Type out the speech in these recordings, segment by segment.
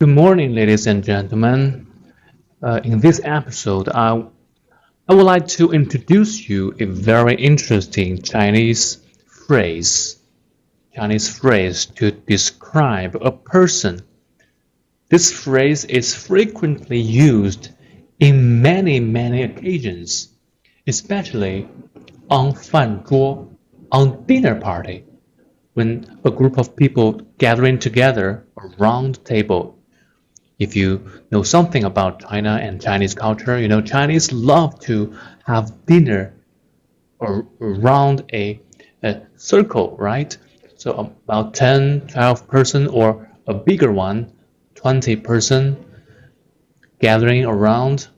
Good morning, ladies and gentlemen. In this episode, I would like to introduce you a very interesting Chinese phrase to describe a person. This phrase is frequently used in many occasions, especially on 饭桌, on dinner party, when a group of people gathering together around the table. If you know something about China and Chinese culture, you know Chinese love to have dinner around a circle, right? So about 10, 12 person or a bigger one, 20 person gathering around.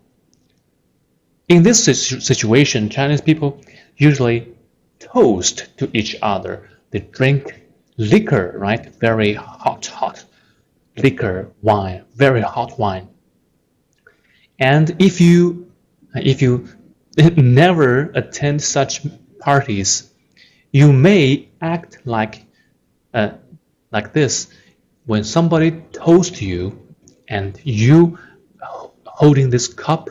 In this situation, Chinese people usually toast to each other. They drink liquor, right? Very hot liquor, wine, very hot wine. And if you never attend such parties, you may act uh, like this when somebody toasts you and you holding this cup,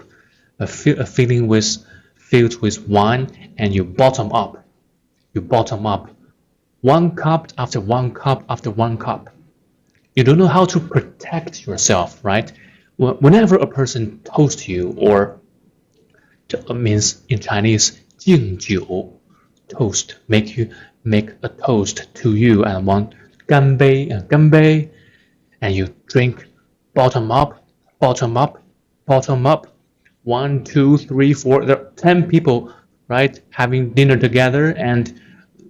filling with filled with wine, and you bottom up. You bottom up, one cup after one cup after one cup. You don't know how to protect yourself, right? Whenever a person toasts you, or means in Chinese 敬酒, toast, make a toast to you and want 干杯 and 干杯, and you drink bottom up, bottom up, bottom up. 1, 2, 3, 4. There are 10 people, right, having dinner together, and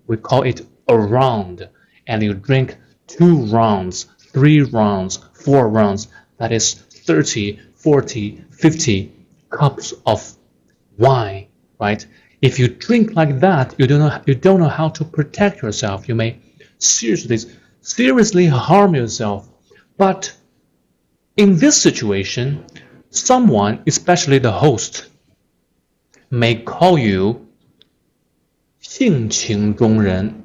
we call it a round. And you drink 2 rounds, 3 rounds, 4 rounds. That is 30, 40, 50 cups of wine, right? If you drink like that, you don't know how to protect yourself. You may seriously harm yourself. But in this situation, someone, especially the host, may call you 性情中人,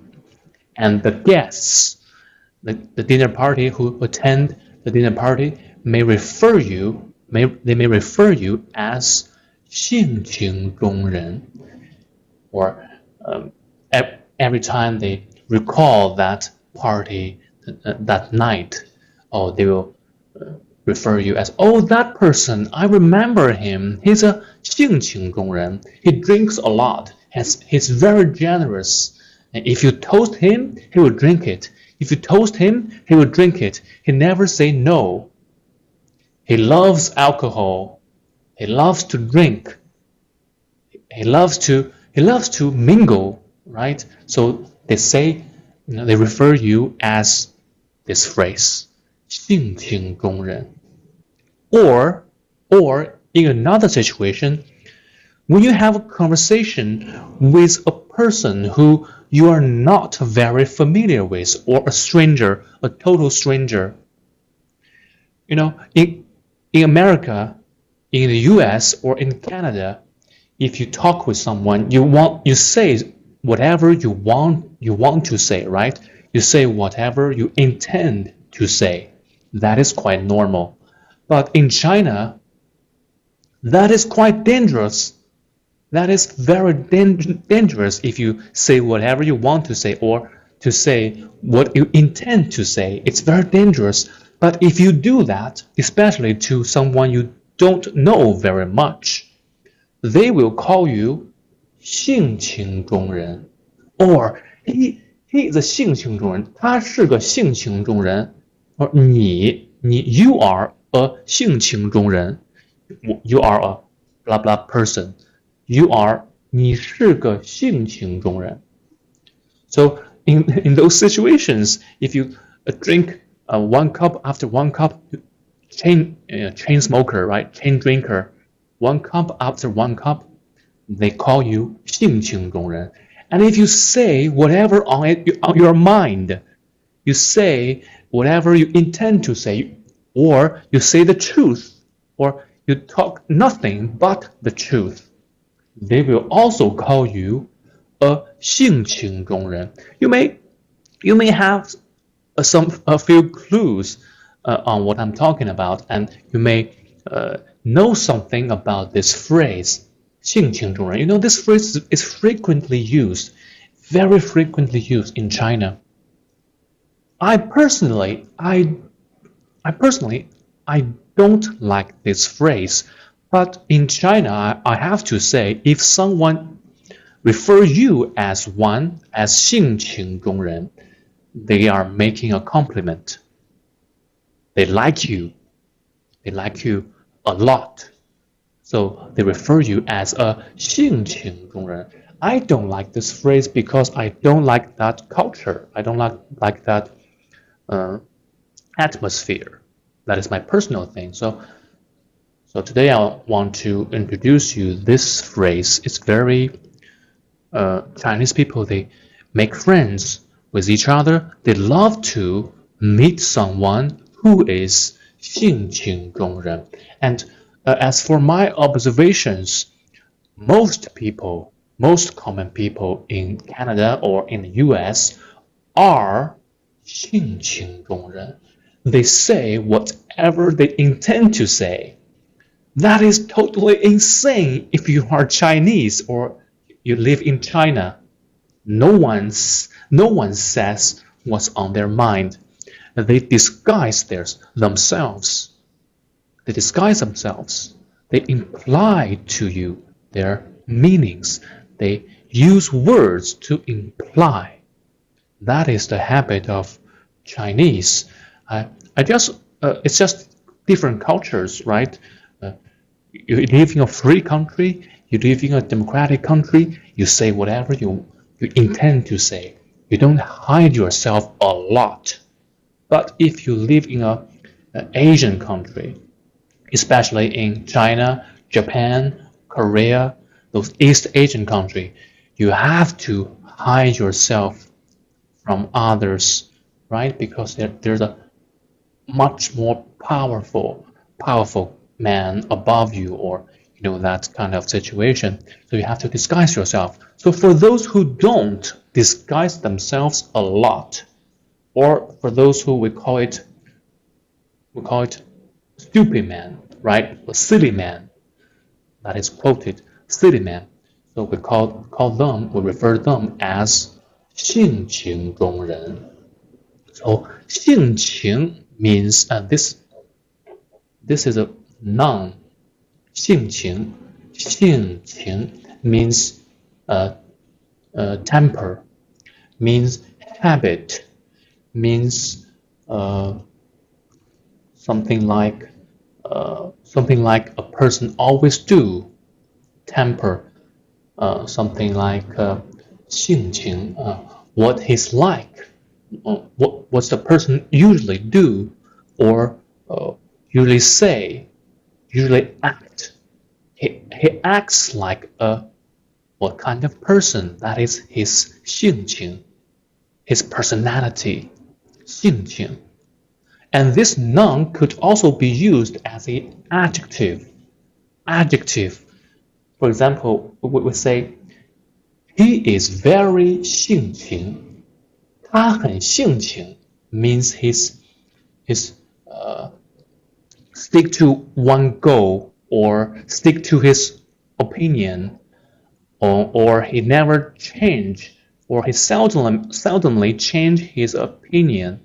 and the guests, the dinner party who attend the dinner party may refer you as 性情中人, or every time they recall that party, that night, they will refer you as, that person, I remember him. He's a 性情中人. He drinks a lot. He's very generous. And if you toast him, he will drink it. If you toast him, he will drink it. He never say no. He loves alcohol. He loves to drink. He loves to mingle, right? So they refer you as this phrase, 性情中人. Or in another situation, when you have a conversation with a person who you are not very familiar with, or a stranger, a total stranger. In America, in the US, or in Canada, if you talk with someone, you say whatever you want to say, right? You say whatever you intend to say. That is quite normal. But in China, that is quite dangerous. That is very dangerous if you say whatever you want to say, or to say what you intend to say. It's very dangerous. But if you do that, especially to someone you don't know very much, they will call you 性情中人, or he is a 性情中人. 他是个性情中人. Or you are a 性情中人. You are a blah blah person.你是个性情中人. So in those situations, if you drink one cup after one cup, chain smoker, right? Chain drinker, one cup after one cup, they call you 性情中人. And if you say whatever on your mind, you say whatever you intend to say, or you say the truth, or you talk nothing but the truth, they will also call you a 性情中人. You may have a few clues on what I'm talking about, and you may know something about this phrase, 性情中人. You know, this phrase is frequently used, very frequently used in China. I personally don't like this phrase, but in China, I have to say, if someone refer you as 性情中人, they are making a compliment. They like you a lot. So they refer you as a 性情中人. I don't like this phrase because I don't like that culture. I don't like that atmosphere. That is my personal thing. So today I want to introduce you this phrase. It's very Chinese people, they make friends with each other. They love to meet someone who is 性情中人. And as for my observations, most common people in Canada or in the US are 性情中人. They say whatever they intend to say. That is totally insane if you are Chinese or you live in China. No one says what's on their mind. They disguise themselves. They disguise themselves. They imply to you their meanings. They use words to imply. That is the habit of Chinese. It's just different cultures, right? You live in a free country. You live in a democratic country. You say whatever you intend to say. You don't hide yourself a lot. But if you live in an Asian country, especially in China, Japan, Korea, those East Asian countries, you have to hide yourself from others, right? Because there's a much more powerful man above you, or that kind of situation. So you have to disguise yourself. So for those who don't disguise themselves a lot, or for those who we call it stupid man, right? Or silly man. That is quoted, silly man. So we refer them as 性情中人. So 性情means this is a noun. 性情means temper, means habit, means something like a person always do. Temper, something like 性情, what he's like, what's the person usually do, or usually say, usually act. He acts like what kind of person? That is his 性情, his personality, 性情. And this noun could also be used as an adjective. Adjective. For example, we would say, he is very 性情. 他很性情 means he's stick to one goal, or stick to his opinion, or he never change, or he seldomly change his opinion.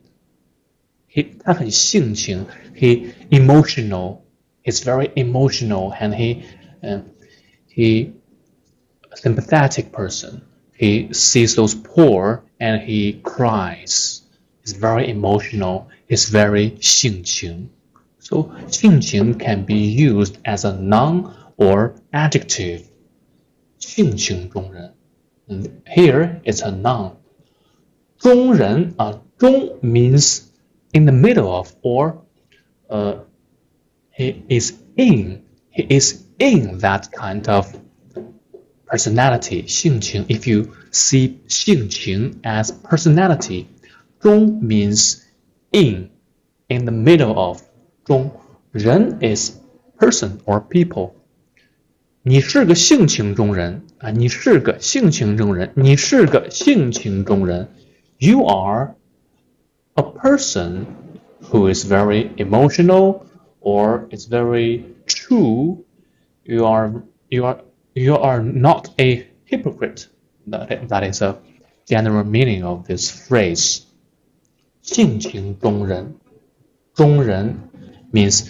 他很性情, he emotional, he's very emotional, and he sympathetic person. He sees those poor and he cries. He's very emotional. He's very 性情. So 性情 can be used as a noun or adjective. 性情中人. And here it's a noun. 中人, 中 means in the middle of, or he is in that kind of personality, 性情. If you see 性情 as personality, 中 means in the middle of. 中, 人 is person or people. 你是个性情中人，你是个性情中人，你是个性情中人. You are a person who is very emotional or is very true, you are not a hypocrite. That is a general meaning of this phrase. 性情中人，中人 means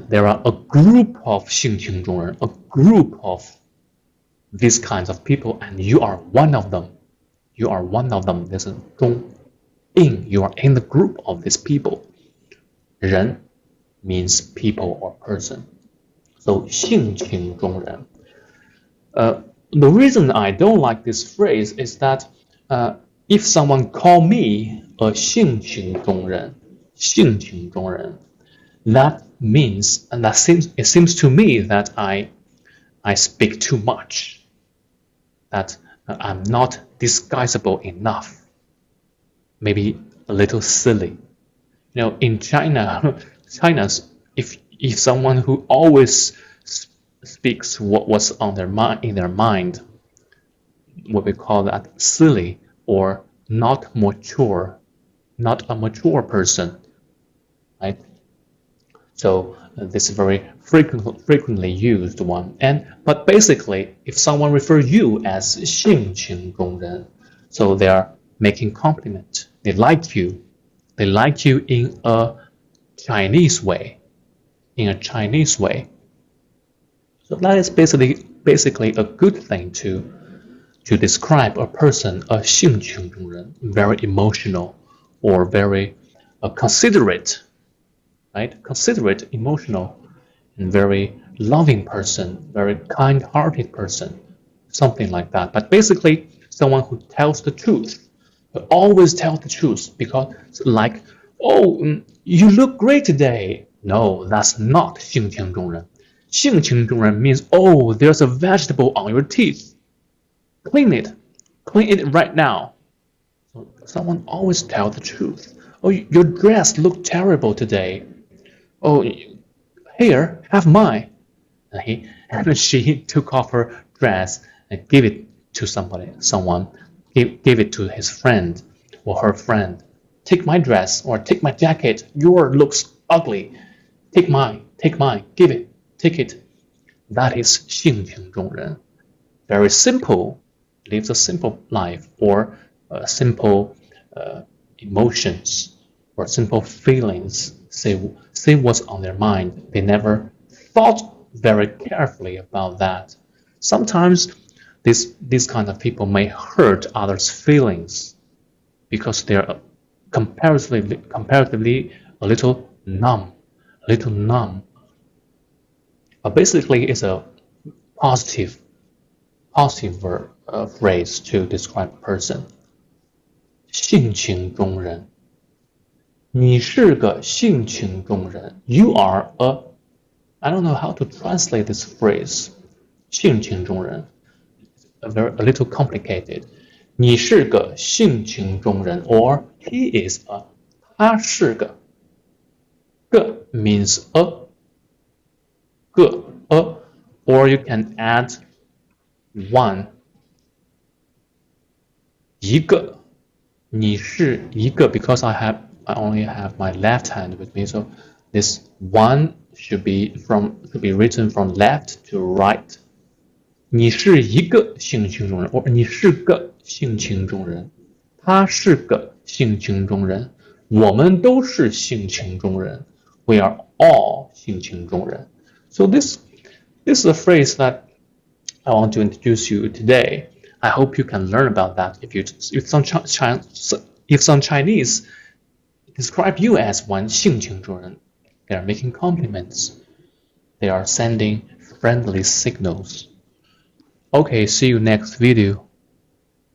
there are a group of 性情中人, a group of these kinds of people, and you are one of them. You are one of them. There's a 中 in. You are in the group of these people. 人 means people or person. So 性情中人. The reason I don't like this phrase is that if someone call me a 性情中人, 性情中人, that means, and it seems to me that I speak too much, that I'm not disguisable enough, maybe a little silly. In China, if someone who always speaks what's on in their mind, what we call that silly or not a mature person, right? So this is very frequently used one. But basically, if someone refers you as 性情中人, so they are making compliment. They like you in a Chinese way. So that is basically a good thing to describe a person, a 性情中人, very emotional or very considerate, right? Considerate, emotional, and very loving person, very kind-hearted person, something like that. But basically, someone who tells the truth, always tells the truth, because like, oh, you look great today. No, that's not 性情中人. 性情中人 means, oh, there's a vegetable on your teeth. Clean it right now. So someone always tells the truth. Oh, your dress looked terrible today. Oh, here, have mine. And she took off her dress and gave it to someone gave it to his friend or her friend. Take my dress or take my jacket. Yours looks ugly. Take mine. Give it. Take it. That is 性情中人. Very simple. Lives a simple life or simple emotions or simple feelings. Say what's on their mind. They never thought very carefully about that. Sometimes these kind of people may hurt others' feelings because they're comparatively a little numb. But basically, it's a positive phrase to describe a person. 性情中人. 你是个性情中人. You are I don't know how to translate this phrase. 性情中人. A little complicated. 你是个性情中人 or he is a 他是个 个 means a 个 a or you can add one 一个你是一个 because I only have my left hand with me, so this one should be written from left to right. 你是一个性情中人 or 你是个性情中人他是个性情中人我们都是性情中人 We are all 性情中人 So this is a phrase that I want to introduce you today. I hope you can learn about that. If some Chinese describe you as one性情中人 they are making compliments. They are sending friendly signals. Okay, see you next video.